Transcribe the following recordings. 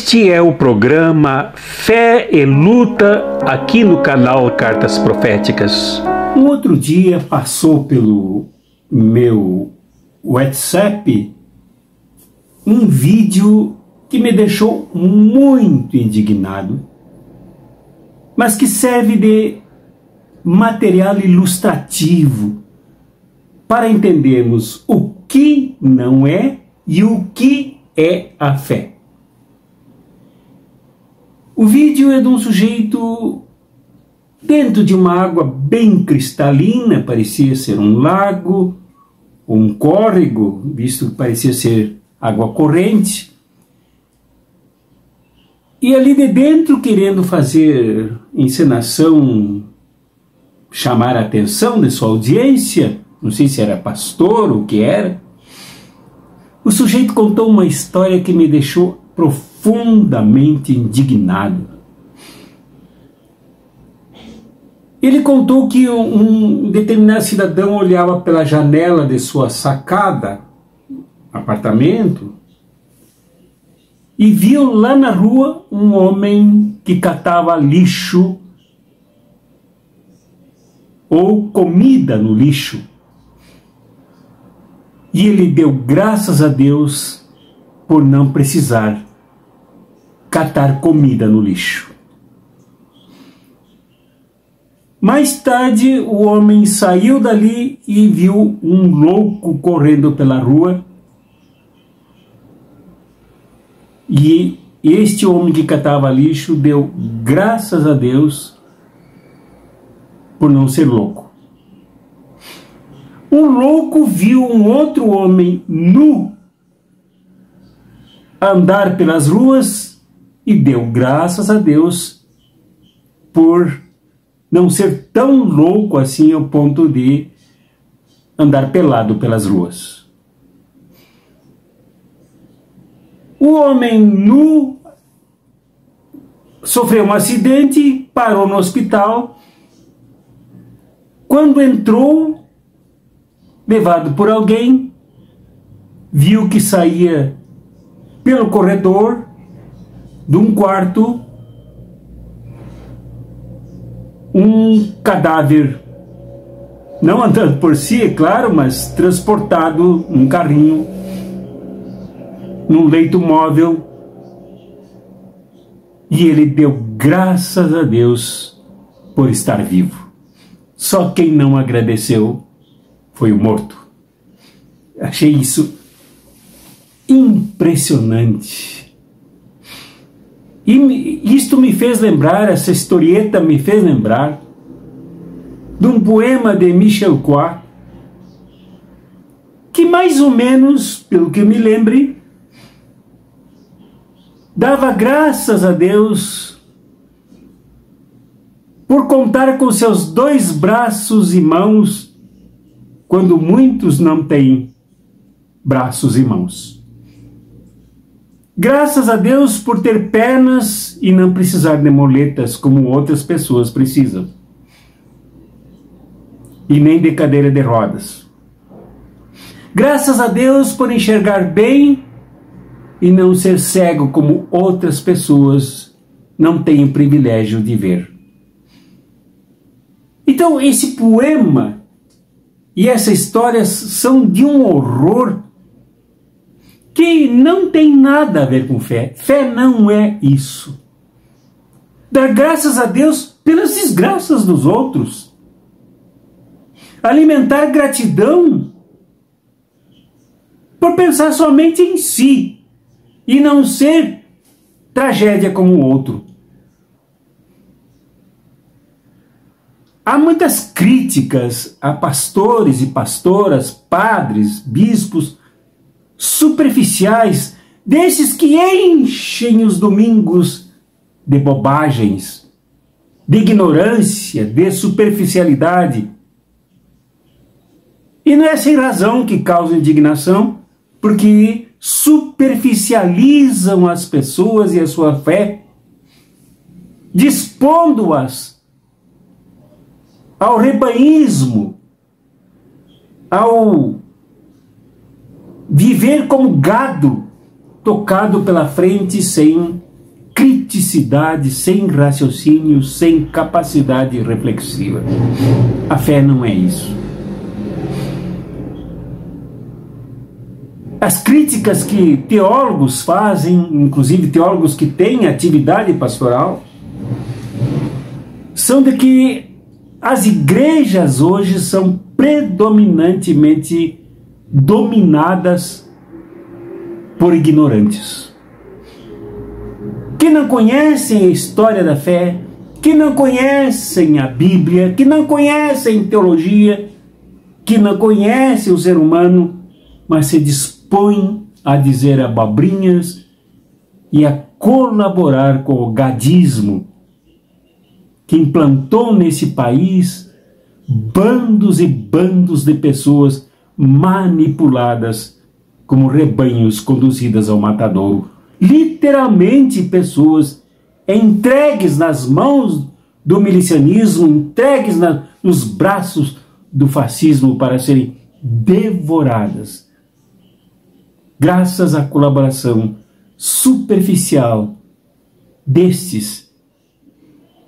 Este é o programa Fé e Luta aqui no canal Cartas Proféticas. Um outro dia passou pelo meu WhatsApp um vídeo que me deixou muito indignado, mas que serve de material ilustrativo para entendermos o que não é e o que é a fé. O vídeo é de um sujeito dentro de uma água bem cristalina, parecia ser um lago ou um córrego, visto que parecia ser água corrente. E ali de dentro, querendo fazer encenação, chamar a atenção de sua audiência, não sei se era pastor ou o que era, o sujeito contou uma história que me deixou profundamente indignado. Ele contou que um determinado cidadão olhava pela janela de sua sacada, apartamento, e viu lá na rua um homem que catava lixo ou comida no lixo. E ele deu graças a Deus por não precisar catar comida no lixo. Mais tarde, o homem saiu dali e viu um louco correndo pela rua. E este homem que catava lixo deu graças a Deus por não ser louco. Um louco viu um outro homem nu andar pelas ruas e deu graças a Deus por não ser tão louco assim ao ponto de andar pelado pelas ruas. O homem nu sofreu um acidente, parou no hospital. Quando entrou, levado por alguém, viu que saía pelo corredor de um quarto um cadáver, não andando por si, é claro, mas transportado num carrinho, num leito móvel, e ele deu graças a Deus por estar vivo. Só quem não agradeceu foi o morto. Achei isso impressionante. E isto me fez lembrar, essa historieta me fez lembrar de um poema de Michel Quois, que mais ou menos, pelo que eu me lembre, dava graças a Deus por contar com seus 2 braços e mãos, quando muitos não têm braços e mãos. Graças a Deus por ter pernas e não precisar de muletas como outras pessoas precisam. E nem de cadeira de rodas. Graças a Deus por enxergar bem e não ser cego como outras pessoas não têm o privilégio de ver. Então esse poema e essa história são de um horror que não tem nada a ver com fé. Fé não é isso. Dar graças a Deus pelas desgraças dos outros. Alimentar gratidão por pensar somente em si e não ser tragédia como o outro. Há muitas críticas a pastores e pastoras, padres, bispos, superficiais, desses que enchem os domingos de bobagens, de ignorância, de superficialidade. E não é sem razão que causa indignação, porque superficializam as pessoas e a sua fé, dispondo-as ao rebanhismo, ao viver como gado tocado pela frente sem ludicidade, sem raciocínio, sem capacidade reflexiva. A fé não é isso. As críticas que teólogos fazem, inclusive teólogos que têm atividade pastoral, são de que as igrejas hoje são predominantemente dominadas por ignorantes, que não conhecem a história da fé, que não conhecem a Bíblia, que não conhecem teologia, que não conhecem o ser humano, mas se dispõem a dizer abobrinhas e a colaborar com o gadismo que implantou nesse país bandos e bandos de pessoas manipuladas como rebanhos conduzidas ao matadouro. Literalmente pessoas entregues nas mãos do milicianismo, entregues nos braços do fascismo para serem devoradas, graças à colaboração superficial destes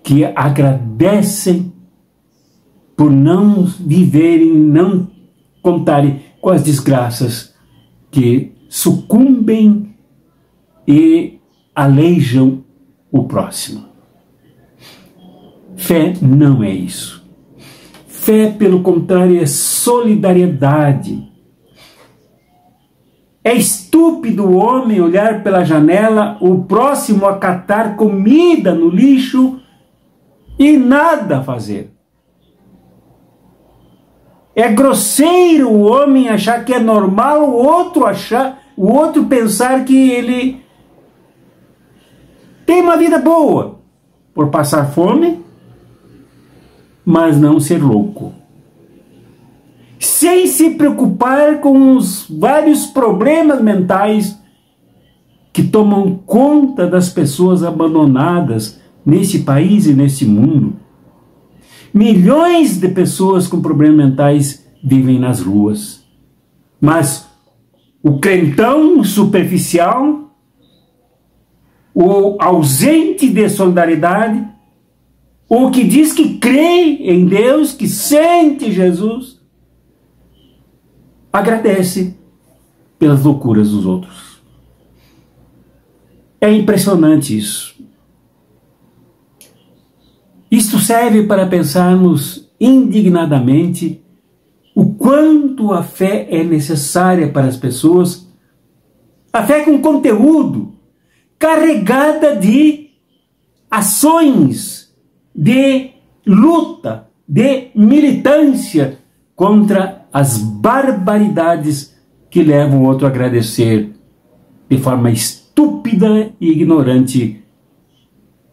que agradecem por não viverem, não contarem com as desgraças que sucumbem e aleijam o próximo. Fé não é isso. Fé, pelo contrário, é solidariedade. É estúpido o homem olhar pela janela, o próximo a catar comida no lixo e nada fazer. É grosseiro o homem achar que é normal o outro pensar que ele tem uma vida boa por passar fome, mas não ser louco, sem se preocupar com os vários problemas mentais que tomam conta das pessoas abandonadas nesse país e nesse mundo. Milhões de pessoas com problemas mentais vivem nas ruas. Mas o crentão superficial, o ausente de solidariedade, o que diz que crê em Deus, que sente Jesus, agradece pelas loucuras dos outros. É impressionante isso. Isto serve para pensarmos indignadamente o quanto a fé é necessária para as pessoas, a fé com conteúdo, carregada de ações, de luta, de militância contra as barbaridades que levam o outro a agradecer de forma estúpida e ignorante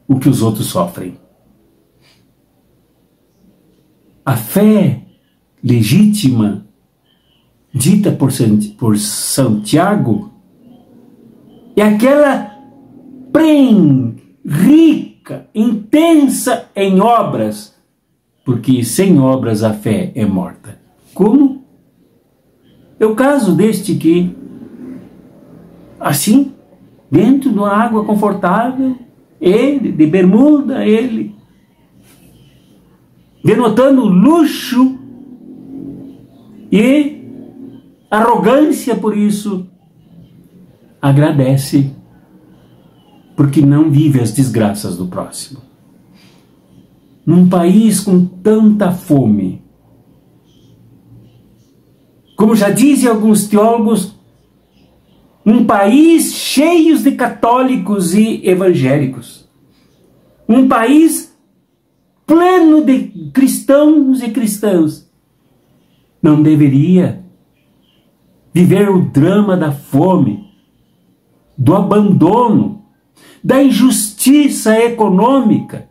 o que os outros sofrem. A fé legítima, dita por Santiago, é aquela rica, intensa em obras, porque sem obras a fé é morta. Como? É o caso deste que, assim, dentro de uma água confortável, ele, de bermuda, ele, denotando luxo e arrogância por isso, agradece porque não vive as desgraças do próximo. Num país com tanta fome, como já dizem alguns teólogos, um país cheio de católicos e evangélicos, um país pleno de cristãos e cristãs, não deveria viver o drama da fome, do abandono, da injustiça econômica,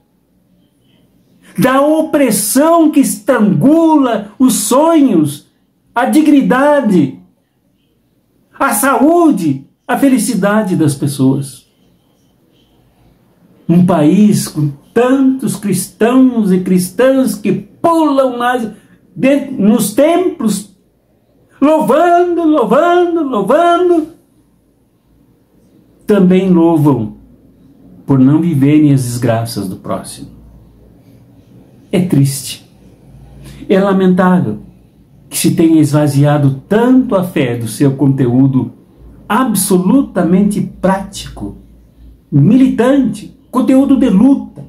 da opressão que estrangula os sonhos, a dignidade, a saúde, a felicidade das pessoas. Um país com tantos cristãos e cristãs que pulam nos templos, louvando, louvando, louvando, também louvam por não viverem as desgraças do próximo. É triste, é lamentável que se tenha esvaziado tanto a fé do seu conteúdo absolutamente prático, militante, conteúdo de luta,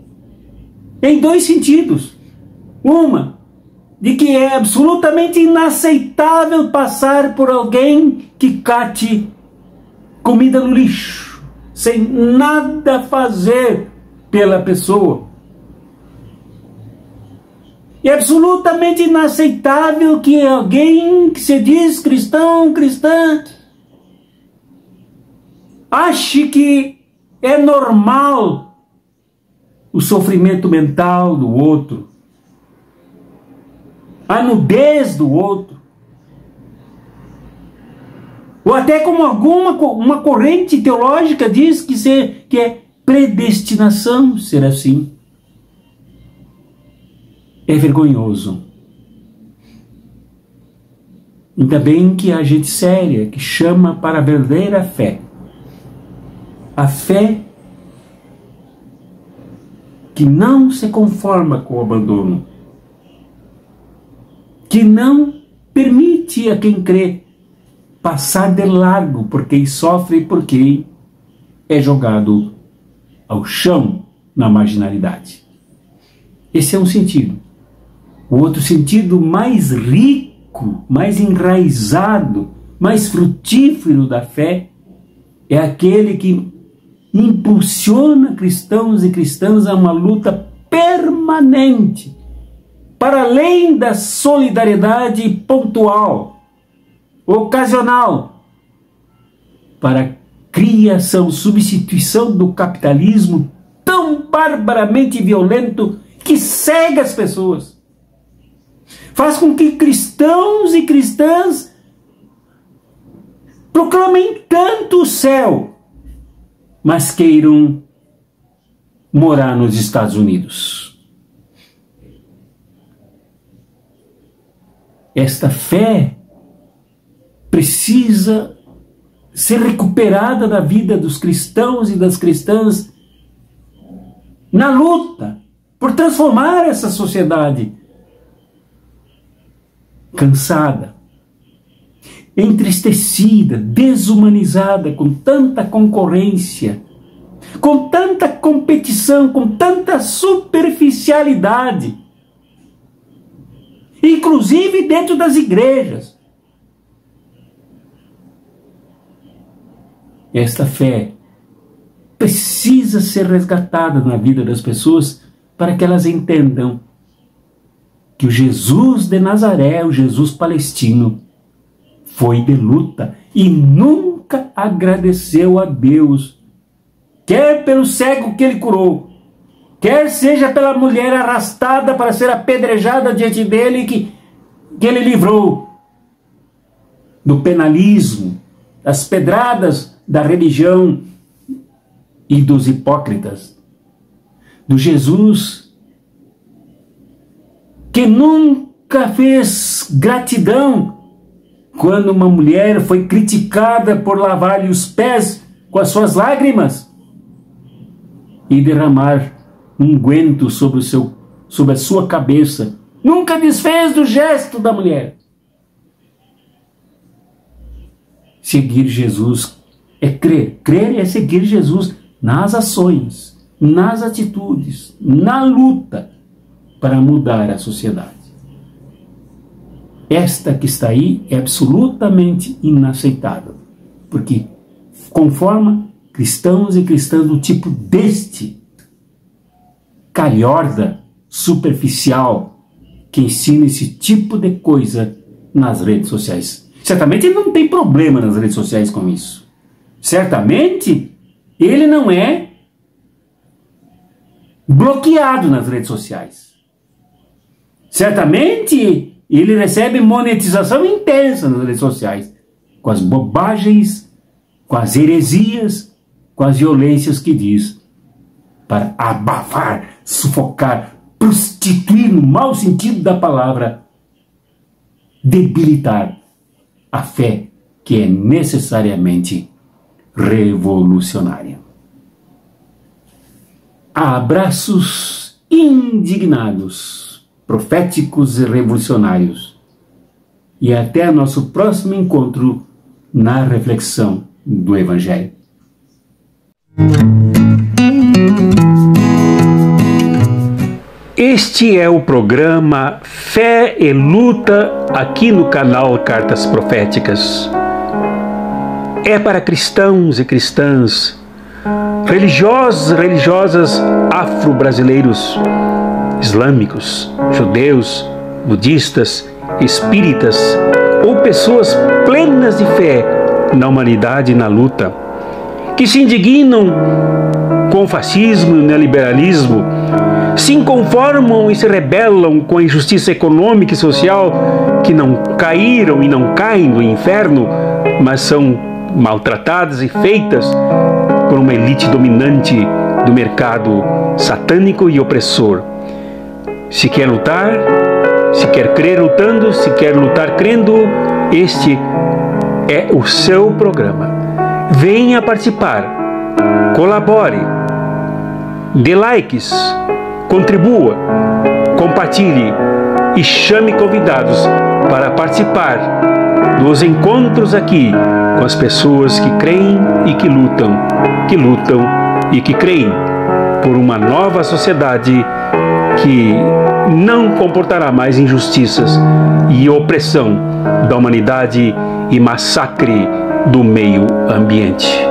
em dois sentidos. Uma, de que é absolutamente inaceitável passar por alguém que cate comida no lixo, sem nada fazer pela pessoa. É absolutamente inaceitável que alguém que se diz cristão, cristã, ache que é normal o sofrimento mental do outro, a nudez do outro, ou até como uma corrente teológica diz que é predestinação ser assim. É vergonhoso. Ainda bem que há gente séria que chama para a verdadeira fé. A fé que não se conforma com o abandono, que não permite a quem crê passar de largo por quem sofre e por quem é jogado ao chão na marginalidade. Esse é um sentido. O outro sentido mais rico, mais enraizado, mais frutífero da fé é aquele que impulsiona cristãos e cristãs a uma luta permanente, para além da solidariedade pontual, ocasional, para a criação, substituição do capitalismo tão barbaramente violento que cega as pessoas. Faz com que cristãos e cristãs proclamem tanto o céu, mas queiram morar nos Estados Unidos. Esta fé precisa ser recuperada da vida dos cristãos e das cristãs na luta por transformar essa sociedade cansada, entristecida, desumanizada, com tanta concorrência, com tanta competição, com tanta superficialidade, inclusive dentro das igrejas. Esta fé precisa ser resgatada na vida das pessoas para que elas entendam que o Jesus de Nazaré, o Jesus palestino, foi de luta e nunca agradeceu a Deus, quer pelo cego que ele curou, quer seja pela mulher arrastada para ser apedrejada diante dele que ele livrou do penalismo, das pedradas da religião e dos hipócritas, do Jesus que nunca fez gratidão quando uma mulher foi criticada por lavar-lhe os pés com as suas lágrimas e derramar unguento sobre a sua cabeça. Nunca desfez do gesto da mulher. Seguir Jesus é crer. Crer é seguir Jesus nas ações, nas atitudes, na luta para mudar a sociedade. Esta que está aí é absolutamente inaceitável, porque conforma cristãos e cristãs do tipo deste calhorda superficial que ensina esse tipo de coisa nas redes sociais. Certamente ele não tem problema nas redes sociais com isso. Certamente ele não é bloqueado nas redes sociais. Certamente ele recebe monetização intensa nas redes sociais, com as bobagens, com as heresias, com as violências que diz, para abafar, sufocar, prostituir, no mau sentido da palavra, debilitar a fé que é necessariamente revolucionária. a abraços indignados, proféticos e revolucionários. E até nosso próximo encontro na reflexão do Evangelho. Este é o programa Fé e Luta aqui no canal Cartas Proféticas. É para cristãos e cristãs, religiosos e religiosas afro-brasileiros, islâmicos, judeus, budistas, espíritas ou pessoas plenas de fé na humanidade e na luta, que se indignam com o fascismo e o neoliberalismo, se inconformam e se rebelam com a injustiça econômica e social, que não caíram e não caem no inferno, mas são maltratadas e feitas por uma elite dominante do mercado satânico e opressor. Se quer lutar, se quer crer lutando, se quer lutar crendo, este é o seu programa. Venha participar, colabore, dê likes, contribua, compartilhe e chame convidados para participar dos encontros aqui com as pessoas que creem e que lutam e que creem por uma nova sociedade que não comportará mais injustiças e opressão da humanidade e massacre do meio ambiente.